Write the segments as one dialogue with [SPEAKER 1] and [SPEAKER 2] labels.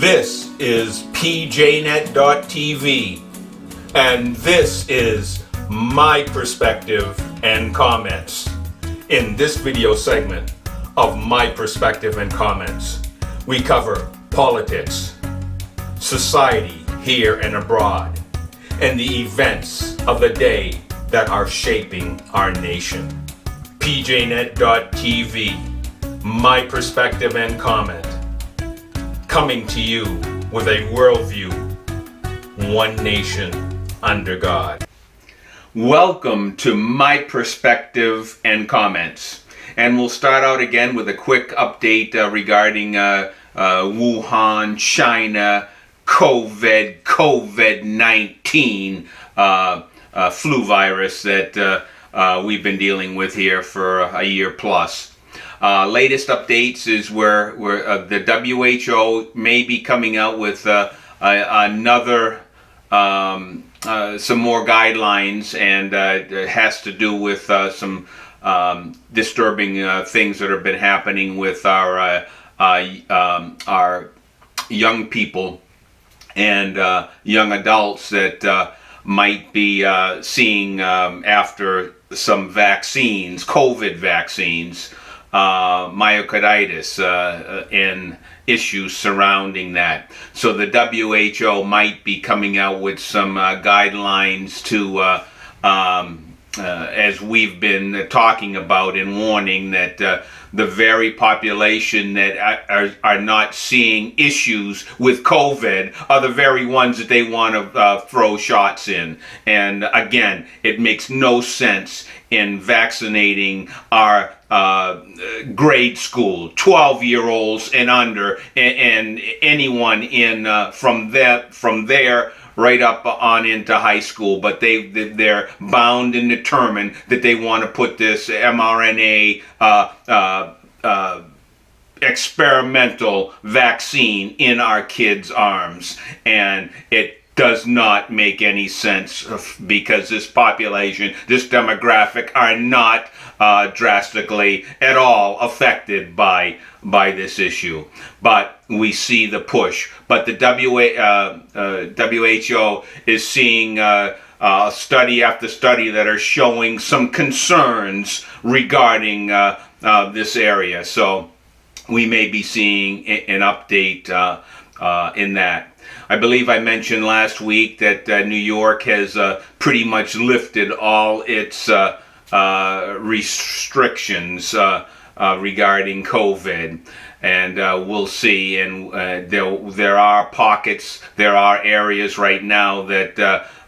[SPEAKER 1] This is PJNET.TV, and this is my perspective and comments. In this video segment of My Perspective and Comments, we cover politics, society here and abroad, and the events of the day that are shaping our nation. PJNET.TV, My Perspective and Comment, coming to you with a worldview, one nation under God. Welcome to My Perspective and Comments. And we'll start out again with a quick update regarding Wuhan, China, COVID-19 flu virus that we've been dealing with here for a year plus. Latest updates is where the WHO may be coming out with another some more guidelines, and it has to do with some disturbing things that have been happening with our young people and young adults that might be seeing after some vaccines, COVID vaccines, myocarditis and issues surrounding that. So the WHO might be coming out with some guidelines to, as we've been talking about and warning, that the very population that are not seeing issues with COVID are the very ones that they want to throw shots in. And again, it makes no sense in vaccinating our grade school, 12-year-olds and under, and anyone in from there right up on into high school, but they're bound and determined that they want to put this mRNA experimental vaccine in our kids' arms, and it does not make any sense because this population, this demographic, are not drastically at all affected by this issue. But we see the push. But the WHO is seeing study after study that are showing some concerns regarding this area. So we may be seeing an update in that. I believe I mentioned last week that New York has pretty much lifted all its restrictions regarding COVID, and we'll see. And there are pockets, there are areas right now that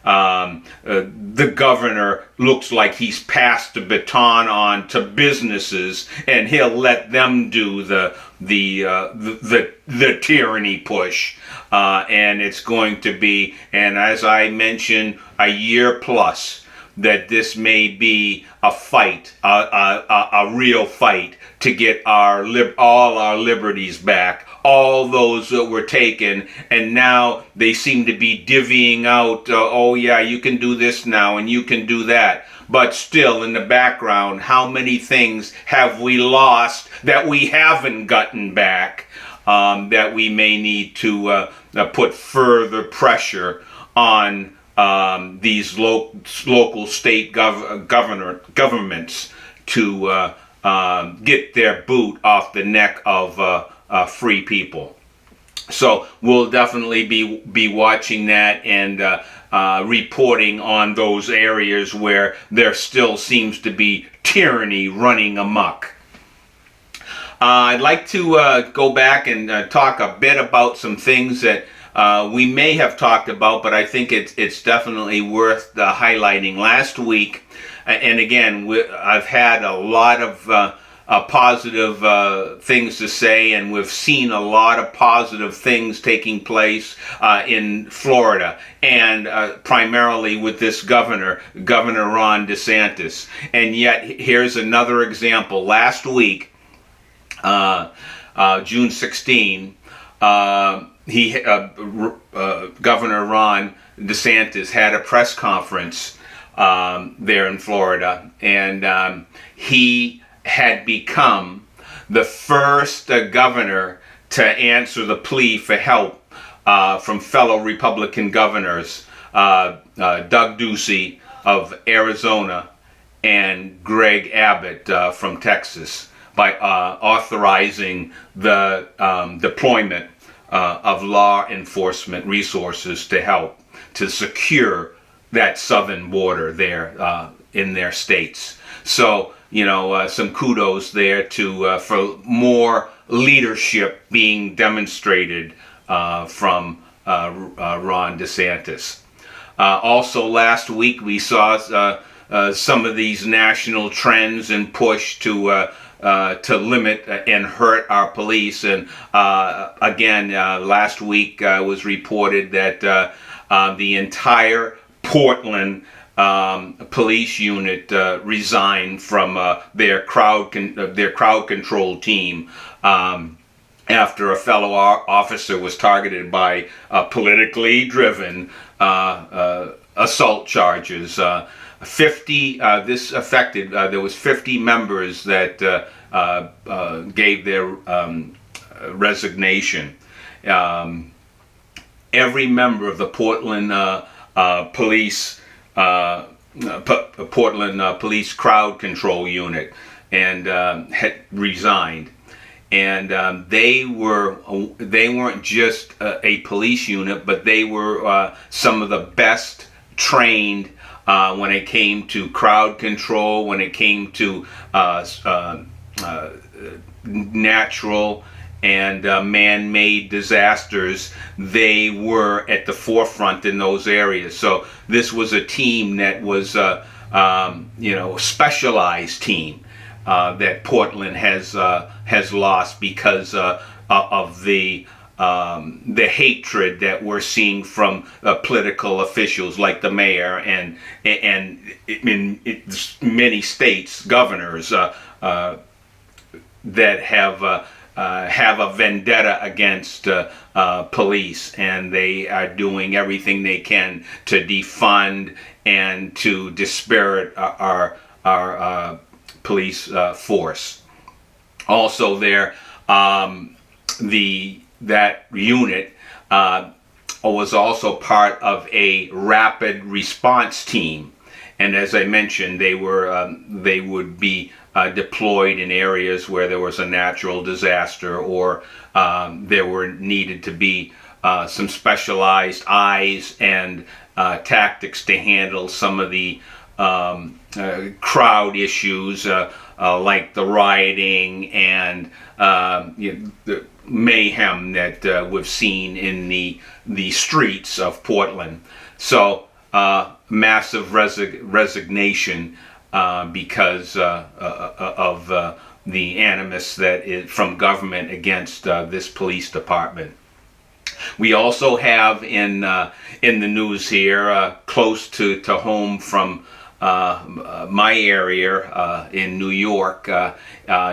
[SPEAKER 1] the governor looks like he's passed the baton on to businesses, and he'll let them do the tyranny push, and it's going to be, and as I mentioned, a year plus that this may be a fight, a real fight to get all our liberties back, all those that were taken, and now they seem to be divvying out, oh yeah, you can do this now and you can do that. But still, in the background, how many things have we lost that we haven't gotten back, that we may need to put further pressure on these local state governments to get their boot off the neck of free people. So we'll definitely be watching that and reporting on those areas where there still seems to be tyranny running amok. I'd like to go back and talk a bit about some things that we may have talked about, but I think it's definitely worth highlighting. Last week, and again, I've had a lot of positive things to say, and we've seen a lot of positive things taking place in Florida, and primarily with this Governor Ron DeSantis. And yet, here's another example. Last week, June 16, Governor Ron DeSantis had a press conference there in Florida, and he had become the first governor to answer the plea for help from fellow Republican governors Doug Ducey of Arizona and Greg Abbott from Texas by authorizing the deployment of law enforcement resources to help to secure that southern border there in their states. So, some kudos there to for more leadership being demonstrated from Ron DeSantis. Also, last week we saw some of these national trends and push to limit and hurt our police. And again, last week was reported that the entire Portland police unit resigned from their crowd control team after a fellow officer was targeted by politically driven assault charges. 50. This affected. There was 50 members that gave their resignation. Every member of the Portland police police crowd control unit and had resigned. And they weren't just a police unit, but they were some of the best trained when it came to crowd control, when it came to natural and man-made disasters. They were at the forefront in those areas. So this was a team that was specialized team that Portland has lost because of the hatred that we're seeing from political officials like the mayor and in many states, governors that have a vendetta against police, and they are doing everything they can to defund and to dispirit our police force. Also, there that unit was also part of a rapid response team, and as I mentioned, they would be deployed in areas where there was a natural disaster or there needed to be some specialized eyes and tactics to handle some of the crowd issues like the rioting and the mayhem that we've seen in the streets of Portland. So massive resignation because of the animus that is from government against this police department. We also have in the news here, close to home from my area in New York,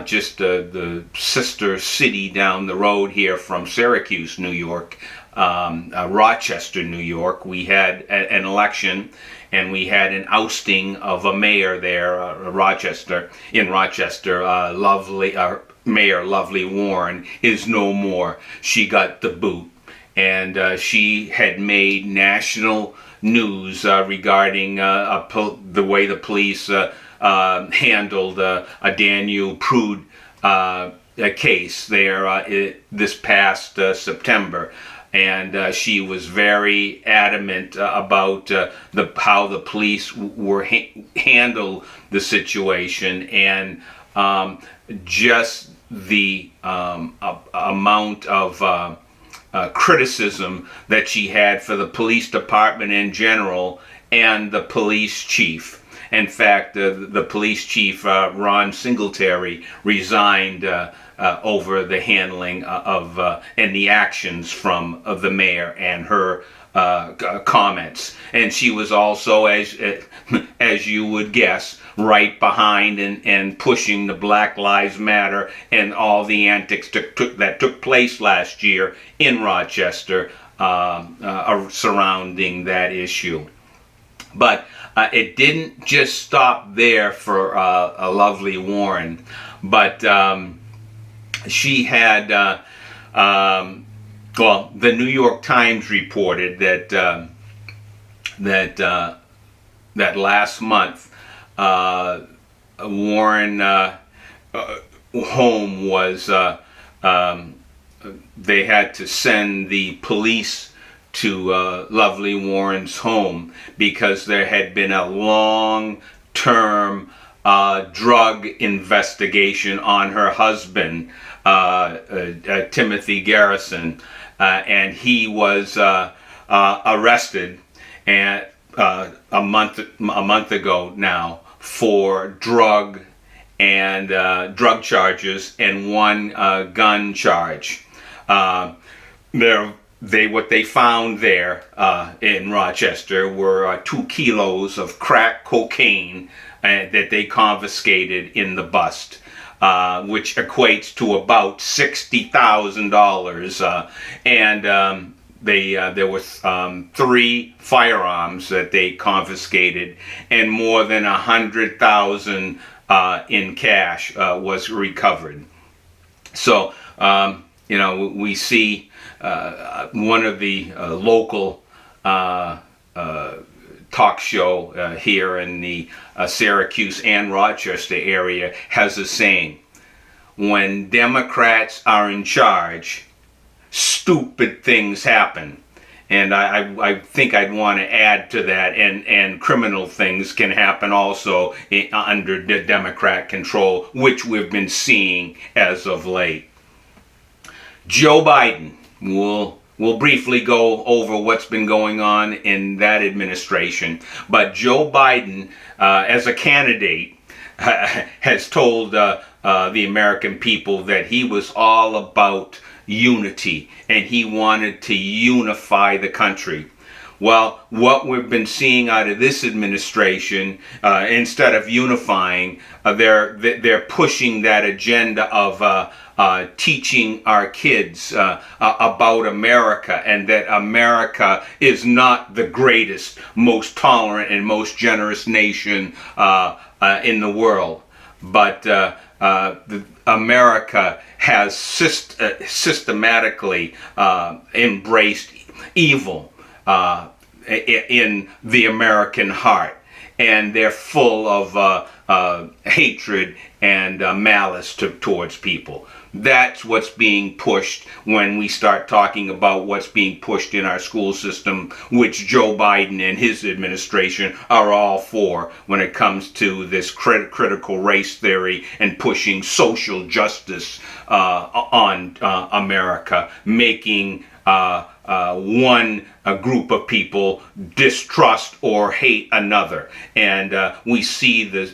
[SPEAKER 1] just the sister city down the road here from Syracuse, New York, Rochester, New York. We had an election, and we had an ousting of a mayor there, Rochester. Mayor Lovely Warren is no more. She got the boot, and she had made national news regarding the way the police handled a Daniel Prude case there this past September. And she was very adamant about how the police were handle the situation, and just the amount of criticism that she had for the police department in general and the police chief. In fact, the police chief, Ron Singletary, resigned over the handling of and the actions from the mayor and her comments. And she was also, as you would guess, right behind and pushing the Black Lives Matter and all the antics that took place last year in Rochester surrounding that issue. But it didn't just stop there for a Lovely Warren, but she had well, the New York Times reported that last month Warren home was they had to send the police to lovely Warren's home because there had been a long-term drug investigation on her husband, Timothy Garrison, and he was arrested and a month ago now for drug charges and one gun charge. What they found there in Rochester were 2 kilos of crack cocaine that they confiscated in the bust, which equates to about $60,000, and there were 3 firearms that they confiscated, and more than $100,000 in cash was recovered. So we see one of the local talk show here in the Syracuse and Rochester area has a saying: when Democrats are in charge, stupid things happen. And I think I'd want to add to that, and criminal things can happen also under the Democrat control, which we've been seeing as of late. Joe Biden, we'll briefly go over what's been going on in that administration. But Joe Biden, as a candidate, has told the American people that he was all about unity, and he wanted to unify the country. Well, what we've been seeing out of this administration, instead of unifying, they're pushing that agenda of teaching our kids about America, and that America is not the greatest, most tolerant, and most generous nation in the world, but America has systematically embraced evil in the American heart, and they're full of hatred and malice towards people. That's what's being pushed when we start talking about what's being pushed in our school system, which Joe Biden and his administration are all for when it comes to this critical race theory and pushing social justice on America, making one group of people distrust or hate another. And we see this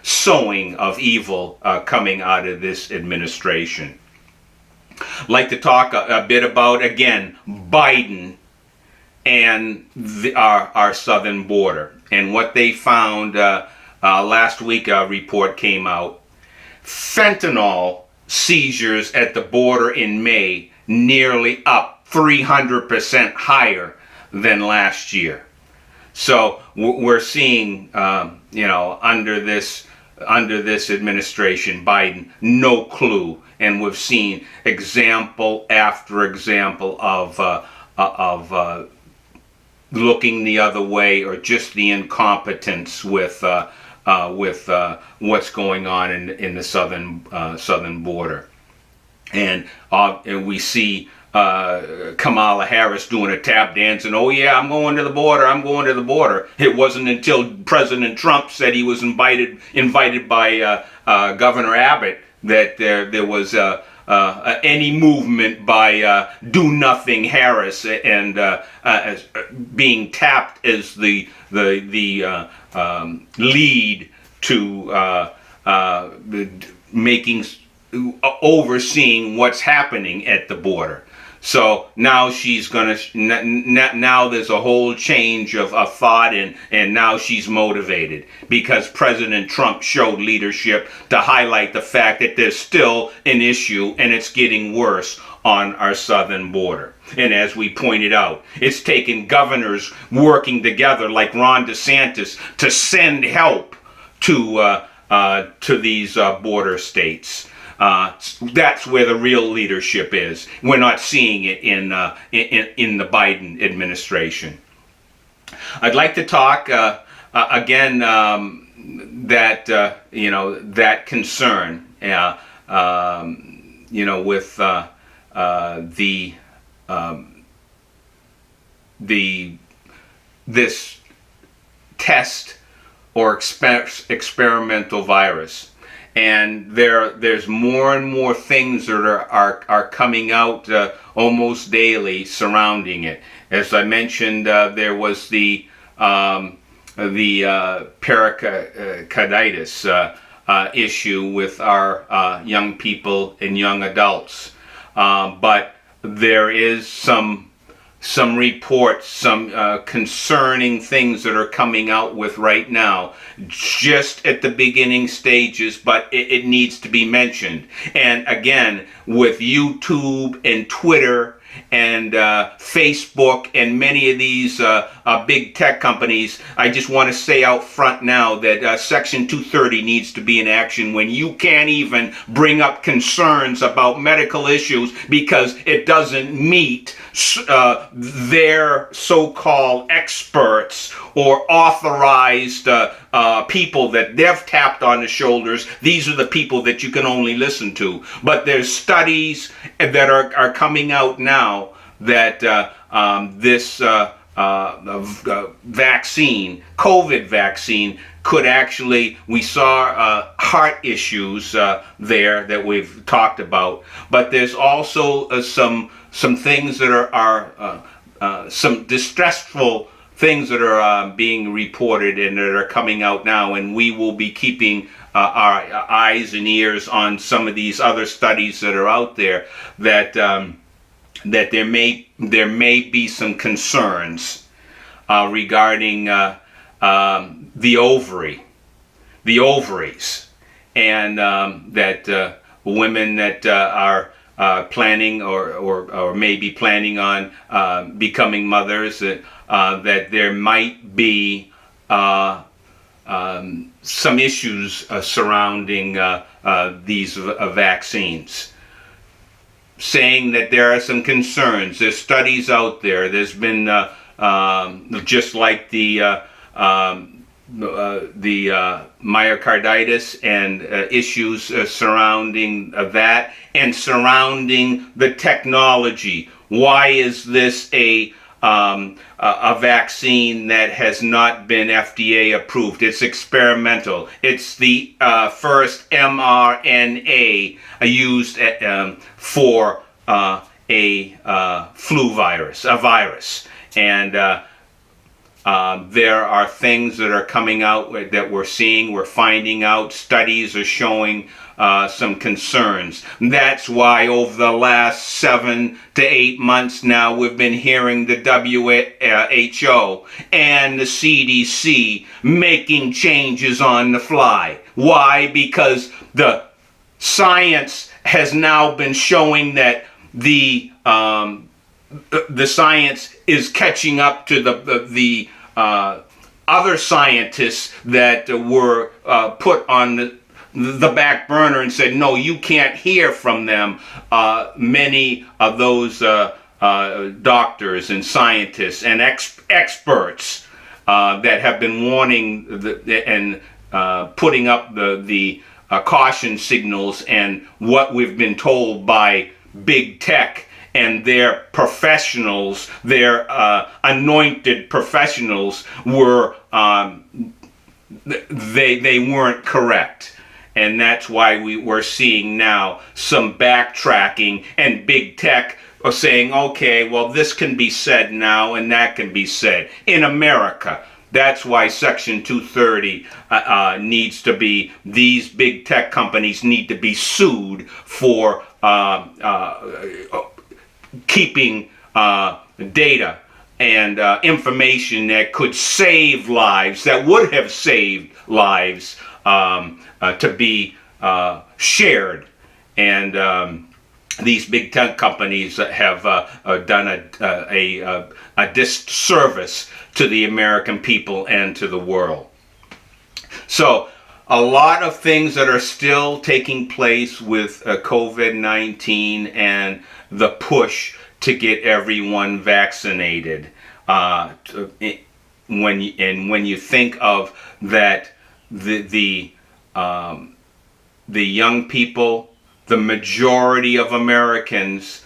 [SPEAKER 1] sowing of evil coming out of this administration. I'd like to talk a bit about, again, Biden and our southern border, and what they found last week. A report came out: fentanyl seizures at the border in May nearly up 300% higher than last year. So we're seeing, under this administration, Biden, no clue, and we've seen example after example of looking the other way, or just the incompetence with what's going on in the southern border, and we see Kamala Harris doing a tap dance and, oh yeah, I'm going to the border, I'm going to the border. It wasn't until President Trump said he was invited by Governor Abbott that there was any movement by Do Nothing Harris and being tapped as the lead to overseeing what's happening at the border. So now she's gonna. Now there's a whole change of thought, and now she's motivated because President Trump showed leadership to highlight the fact that there's still an issue, and it's getting worse on our southern border. And as we pointed out, it's taken governors working together, like Ron DeSantis, to send help to these border states. That's where the real leadership is. We're not seeing it in the Biden administration. I'd like to talk again that that concern, with this test or experimental virus. And there's more and more things that are coming out almost daily surrounding it. As I mentioned, there was the pericarditis issue with our young people and young adults. But there is some reports, some concerning things that are coming out with right now, just at the beginning stages, but it needs to be mentioned. And again, with YouTube and Twitter and Facebook and many of these big tech companies, I just want to say out front now that Section 230 needs to be in action when you can't even bring up concerns about medical issues because it doesn't meet their so-called experts or authorized people that they've tapped on the shoulders. These are the people that you can only listen to. But there's studies that are coming out now that this vaccine, COVID vaccine, could actually, we saw heart issues there that we've talked about, but there's also some things that are some distressful things that are being reported and that are coming out now, and we will be keeping our eyes and ears on some of these other studies that are out there that that there may be some concerns regarding the ovaries, and that women that are planning or maybe planning on becoming mothers, that there might be some issues surrounding these vaccines. Saying that there are some concerns. There's studies out there. There's been just like the myocarditis and issues surrounding that and surrounding the technology. Why is this a vaccine that has not been FDA approved? It's experimental. It's the first mRNA used for a flu virus, a virus. And there are things that are coming out that we're seeing, we're finding out, studies are showing some concerns. That's why over the last 7 to 8 months now, we've been hearing the WHO and the CDC making changes on the fly. Why? Because the science has now been showing that the science is catching up to the other scientists that were put on the back burner and said, no, you can't hear from them. Many of those doctors and scientists and experts that have been warning and putting up the caution signals, and what we've been told by big tech and their professionals, their anointed professionals, were they weren't correct. And that's why we're seeing now some backtracking, and big tech are saying, okay, well, this can be said now and that can be said in America. That's why Section 230 needs to be, these big tech companies need to be sued for keeping data and information that could save lives, that would have saved lives, to be shared. And these big tech companies have done a disservice to the American people and to the world. So a lot of things that are still taking place with COVID-19 and the push to get everyone vaccinated. When you think of that, the young people, the majority of Americans,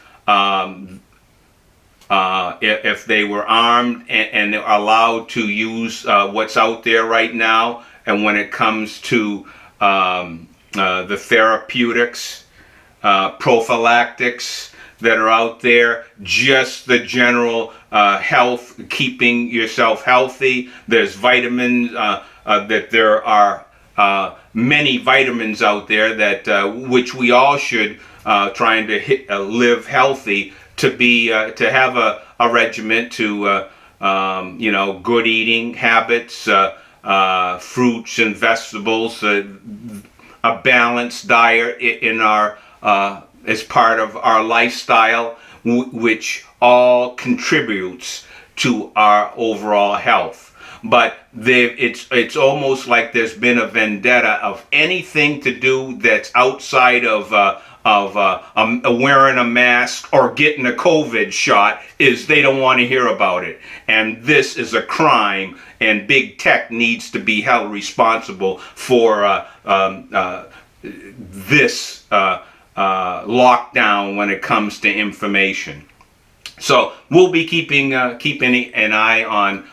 [SPEAKER 1] if they were armed and allowed to use what's out there right now, and when it comes to the therapeutics, prophylactics that are out there, just the general health, keeping yourself healthy. There's vitamins, that there are many vitamins out there that which we all should trying to live healthy, to be to have a regiment, to good eating habits, fruits and vegetables, a balanced diet in our as part of our lifestyle, which all contributes to our overall health. But it's almost like there's been a vendetta of anything to do that's outside of wearing a mask or getting a COVID shot, is they don't want to hear about it. And this is a crime, and big tech needs to be held responsible for this lockdown when it comes to information. So we'll be keeping an eye on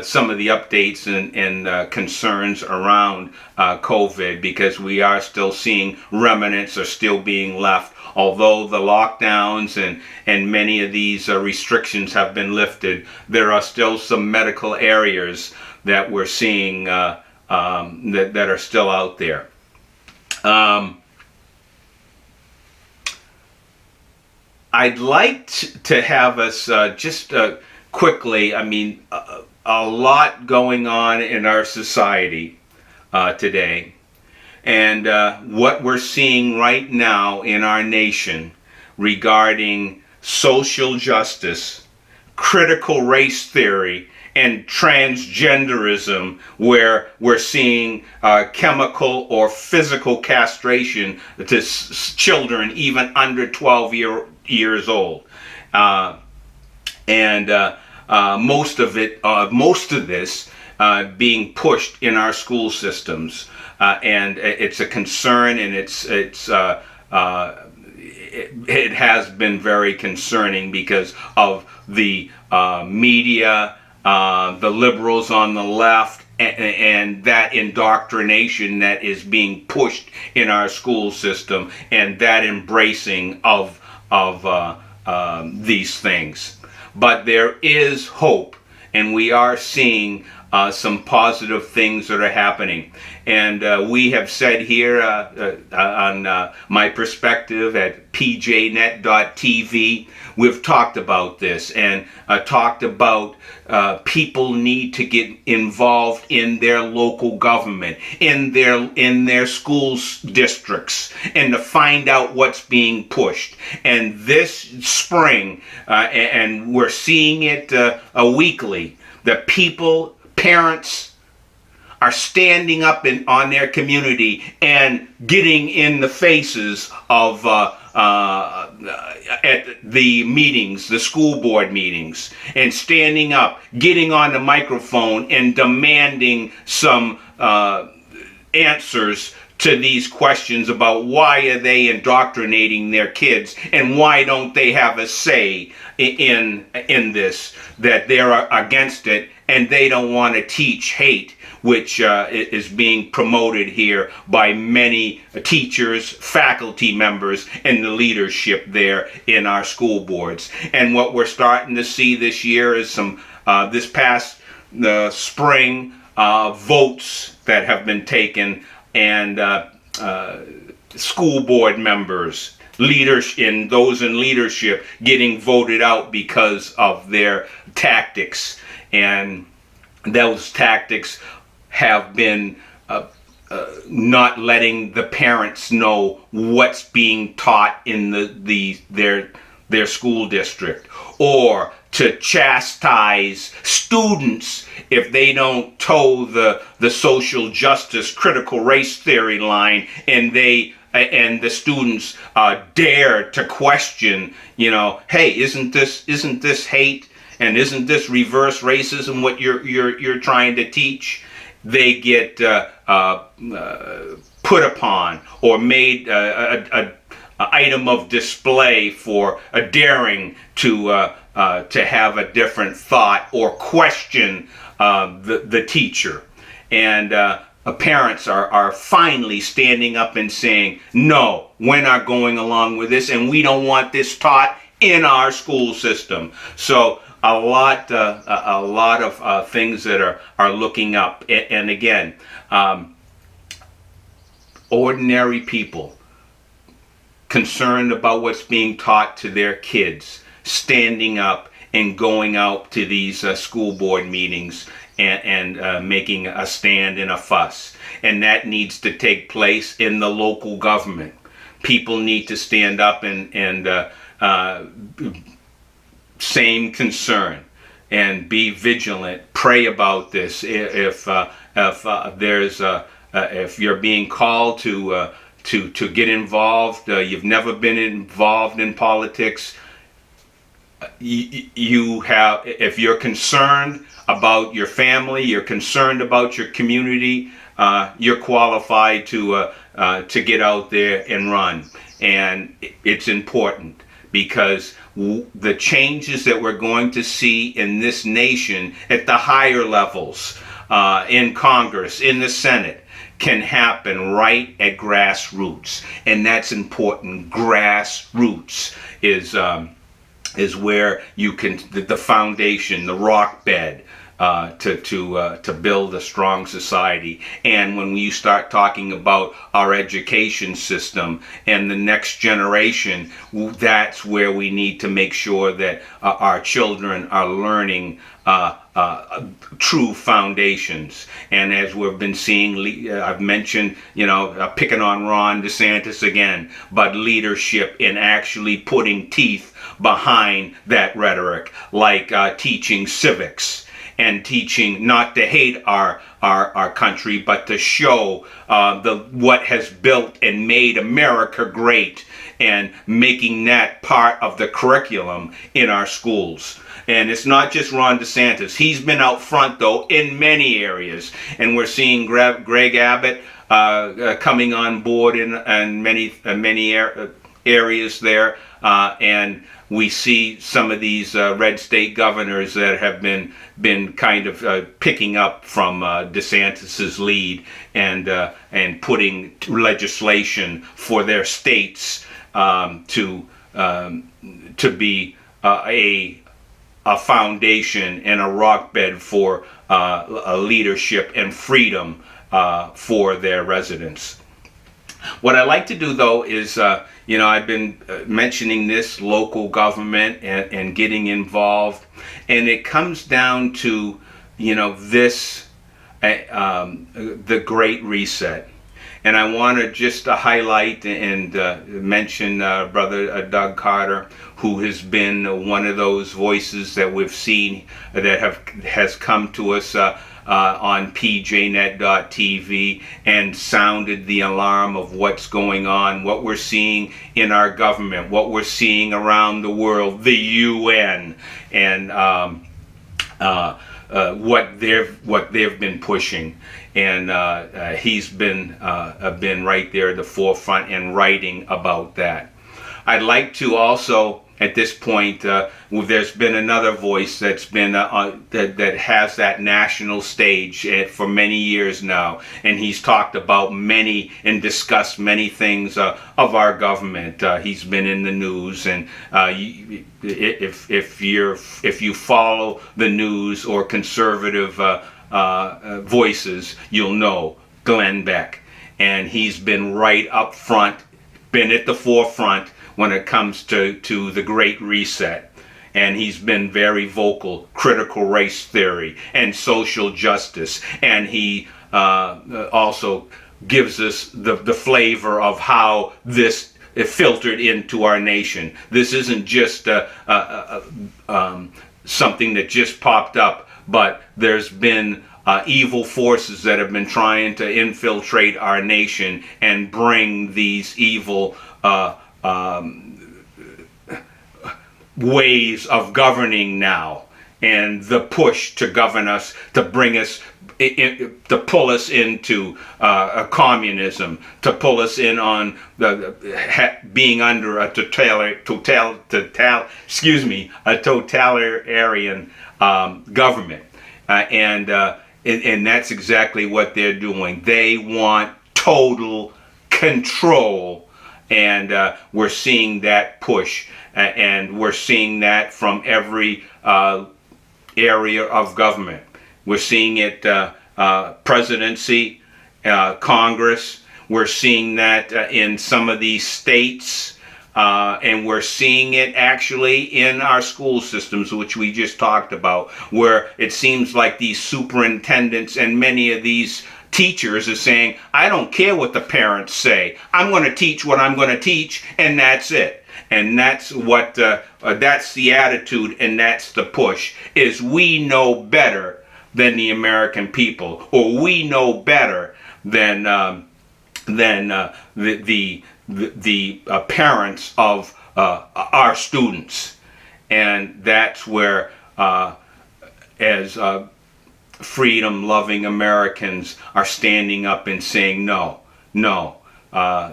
[SPEAKER 1] some of the updates and concerns around COVID, because we are still seeing remnants are still being left. Although the lockdowns and many of these restrictions have been lifted, there are still some medical areas that we're seeing that are still out there. I'd like to have us just quickly, I mean, a lot going on in our society today. And what we're seeing right now in our nation regarding social justice, critical race theory, and transgenderism, where we're seeing chemical or physical castration to children even under 12 years old. Most of this being pushed in our school systems, and it's a concern, and it has been very concerning because of the media, the liberals on the left, and that indoctrination that is being pushed in our school system, and that embracing of these things. But there is hope, and we are seeing some positive things that are happening. And we have said here on my perspective at PJNET.TV, we've talked about this, and talked about people need to get involved in their local government, in their schools districts, and to find out what's being pushed. And this spring, and we're seeing it weekly, the parents are standing up on their community and getting in the faces of at the meetings, the school board meetings, and standing up, getting on the microphone and demanding some answers to these questions about why are they indoctrinating their kids, and why don't they have a say in this, that they're against it and they don't want to teach hate, which is being promoted here by many teachers, faculty members, and the leadership there in our school boards. And what we're starting to see this year is some, this past spring, votes that have been taken, and school board members, those in leadership getting voted out because of their tactics. And those tactics have been not letting the parents know what's being taught in their their school district, or to chastise students if they don't toe the social justice critical race theory line, and the students dare to question, hey, isn't this hate, and isn't this reverse racism what you're trying to teach? They get put upon or made a item of display for daring to have a different thought or question the teacher. And parents are finally standing up and saying, no, we're not going along with this, and we don't want this taught in our school system. So a lot of things that are looking up. And again, ordinary people concerned about what's being taught to their kids, standing up and going out to these school board meetings and making a stand and a fuss. And that needs to take place in the local government. People need to stand up and same concern and be vigilant. Pray about this. If you're being called to get involved, you've never been involved in politics, if you're concerned about your family, you're concerned about your community, you're qualified to get out there and run. And it's important, because the changes that we're going to see in this nation at the higher levels, in Congress, in the Senate, can happen right at grassroots. And that's important. Grassroots is where you can, the foundation, the rock bed, to build a strong society. And when you start talking about our education system and the next generation, that's where we need to make sure that our children are learning true foundations. And as we've been seeing, I've mentioned, picking on Ron DeSantis again, but leadership in actually putting teeth behind that rhetoric, like teaching civics and teaching not to hate our country, but to show what has built and made America great, and making that part of the curriculum in our schools. And it's not just Ron DeSantis. He's been out front, though, in many areas. And we're seeing Greg Abbott coming on board in many areas there. And we see some of these red state governors that have been kind of picking up from DeSantis's lead and putting legislation for their states to be a foundation and a rock bed for a leadership and freedom for their residents. What I like to do, though, is, I've been mentioning this local government and getting involved, and it comes down to, the Great Reset. And I want to just highlight and mention Brother Doug Carter, who has been one of those voices that we've seen that has come to us on PJNET.TV and sounded the alarm of what's going on, what we're seeing in our government, what we're seeing around the world, the UN, and what they've been pushing. And he's been right there at the forefront and writing about that. I'd like to also, at this point, there's been another voice that's been that has that national stage for many years now, and he's talked about many and discussed many things of our government. He's been in the news, and if you follow the news or conservative voices, you'll know Glenn Beck, and he's been right up front, been at the forefront when it comes to the Great Reset. And he's been very vocal, critical race theory and social justice. And he also gives us the flavor of how this filtered into our nation. This isn't just something that just popped up, but there's been evil forces that have been trying to infiltrate our nation and bring these evil ways of governing now, and the push to govern us, to bring us, to pull us into communism, to pull us in on being under a totalitarian government, and that's exactly what they're doing. They want total control, and we're seeing that push, and we're seeing that from every area of government. We're seeing it presidency, Congress. We're seeing that in some of these states, and we're seeing it actually in our school systems, which we just talked about, where it seems like these superintendents and many of these teachers are saying, I don't care what the parents say. I'm going to teach what I'm going to teach, and that's it. And that's what that's the attitude, and that's the push, is we know better than the American people, or we know better than the parents of our students. And that's where as freedom-loving Americans are standing up and saying, no,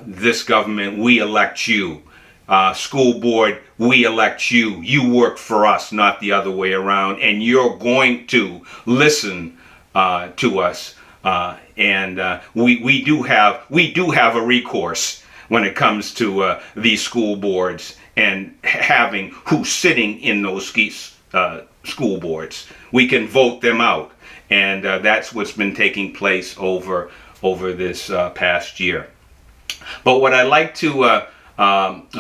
[SPEAKER 1] this government, we elect you. School board, we elect you. You work for us, not the other way around. And you're going to listen to us. And we do have a recourse when it comes to these school boards and having who's sitting in those school boards. We can vote them out, and that's what's been taking place over this past year. But what I like to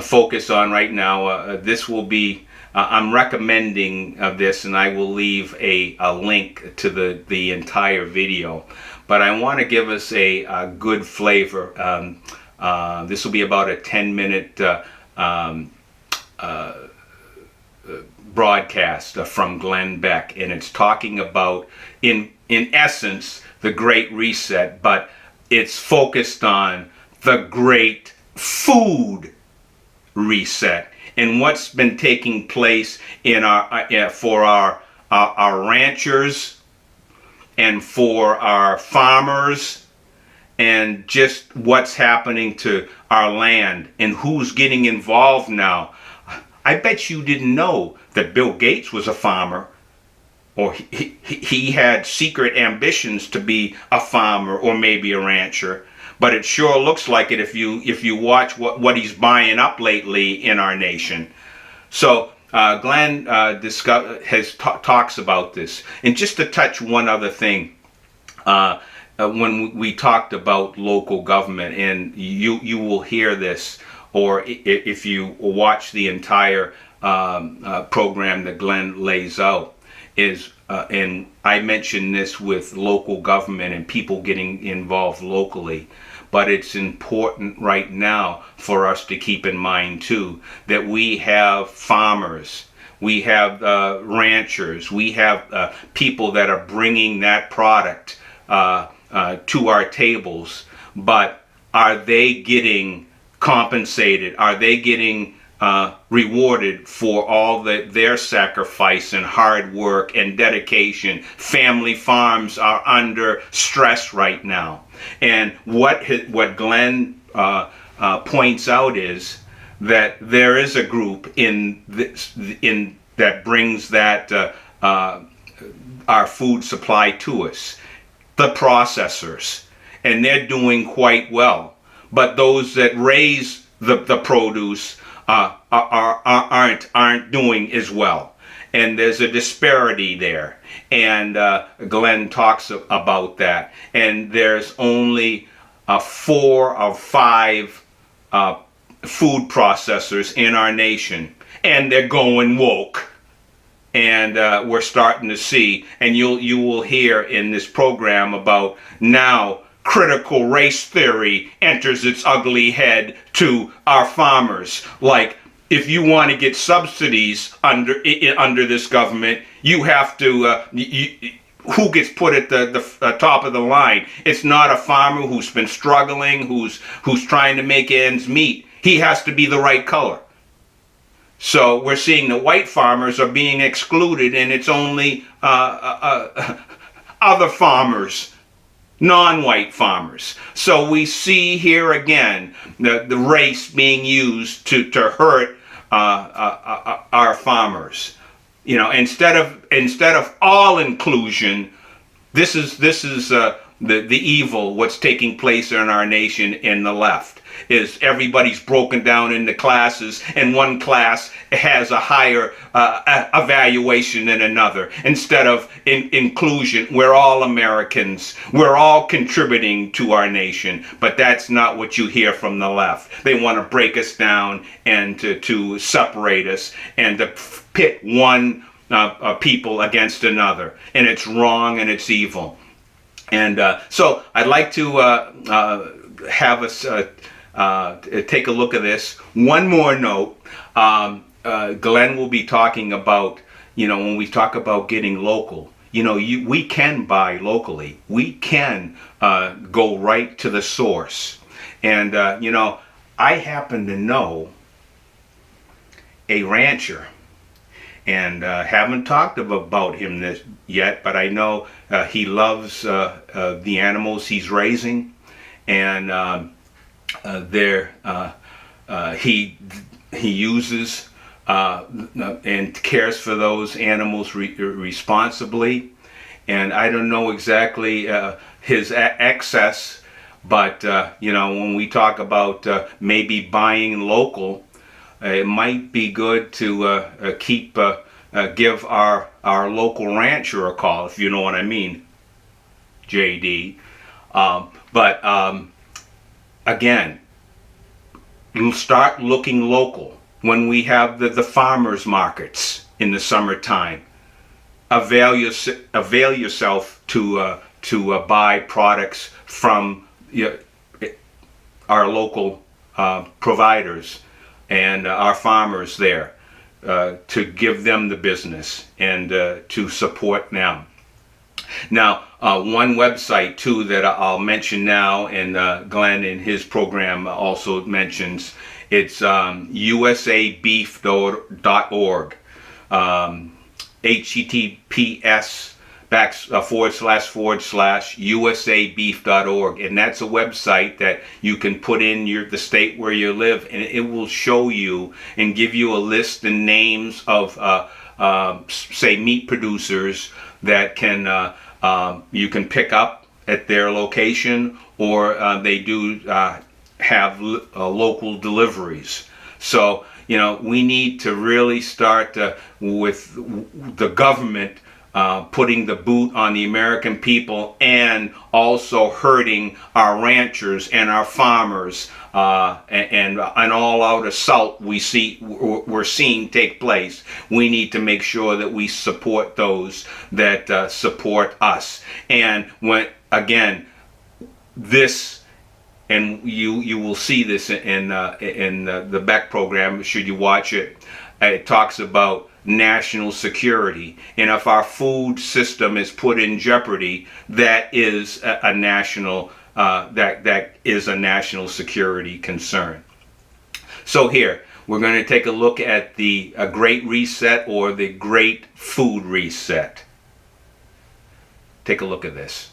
[SPEAKER 1] focus on right now, this will be, I'm recommending this, and I will leave a link to the entire video, but I want to give us a good flavor. This will be about a 10-minute broadcast from Glenn Beck, and it's talking about, in essence, the Great Reset, but it's focused on the Great Food Reset and what's been taking place in for our ranchers and for our farmers, and just what's happening to our land and who's getting involved now. I bet you didn't know that Bill Gates was a farmer, or he had secret ambitions to be a farmer or maybe a rancher. But it sure looks like it if you watch what he's buying up lately in our nation. So Glenn talks about this. And just to touch one other thing, when we talked about local government, and you will hear this, or if you watch the entire program that Glenn lays out, and I mentioned this with local government and people getting involved locally, but it's important right now for us to keep in mind too that we have farmers, we have ranchers, we have people that are bringing that product to our tables, but are they getting compensated? Are they getting rewarded for all their sacrifice and hard work and dedication? Family farms are under stress right now, and what Glenn points out is that there is a group that brings that our food supply to us, the processors, and they're doing quite well. But those that raise the produce aren't doing as well, and there's a disparity there, and Glenn talks about that. And there's only 4 or 5 food processors in our nation, and they're going woke. And we're starting to see, and you will hear in this program about now critical race theory enters its ugly head to our farmers. Like, if you want to get subsidies under this government, you have to. Who gets put at the top of the line? It's not a farmer who's been struggling, who's trying to make ends meet. He has to be the right color. So we're seeing the white farmers are being excluded, and it's only other farmers, non-white farmers. So we see here again the race being used to hurt our farmers. You know, instead of all inclusion, this is the evil. What's taking place in our nation in the left is everybody's broken down into classes, and one class has a higher evaluation than another. Instead of inclusion, we're all Americans. We're all contributing to our nation. But that's not what you hear from the left. They want to break us down and to separate us and to pit one people against another. And it's wrong and it's evil. And so I'd like to have us take a look at this. One more note. Glenn will be talking about, you know, when we talk about getting local, you know, we can buy locally. We can go right to the source. And, you know, I happen to know a rancher, and haven't talked about him yet, but I know he loves the animals he's raising, and he uses and cares for those animals responsibly. And I don't know exactly his excess, but you know, when we talk about maybe buying local, it might be good to give our local rancher a call, if you know what I mean, JD. But again, start looking local. When we have the farmers markets in the summertime, avail yourself to buy products from our local providers and our farmers there, to give them the business and to support them. Now, one website too that I'll mention now, and Glenn in his program also mentions, it's usabeef.org, https://usabeef.org, and that's a website that you can put in the state where you live, and it will show you and give you a list and names of say meat producers that you can pick up at their location, or they do have local deliveries. So, you know, we need to really start with the government putting the boot on the American people, and also hurting our ranchers and our farmers, and an all-out assault we're seeing take place. We need to make sure that we support those that support us. And when again, this. And you will see this in the Beck program, should you watch it. It talks about national security, and if our food system is put in jeopardy, that is a national security concern. So here we're going to take a look at the Great Reset, or the Great Food Reset. Take a look at this.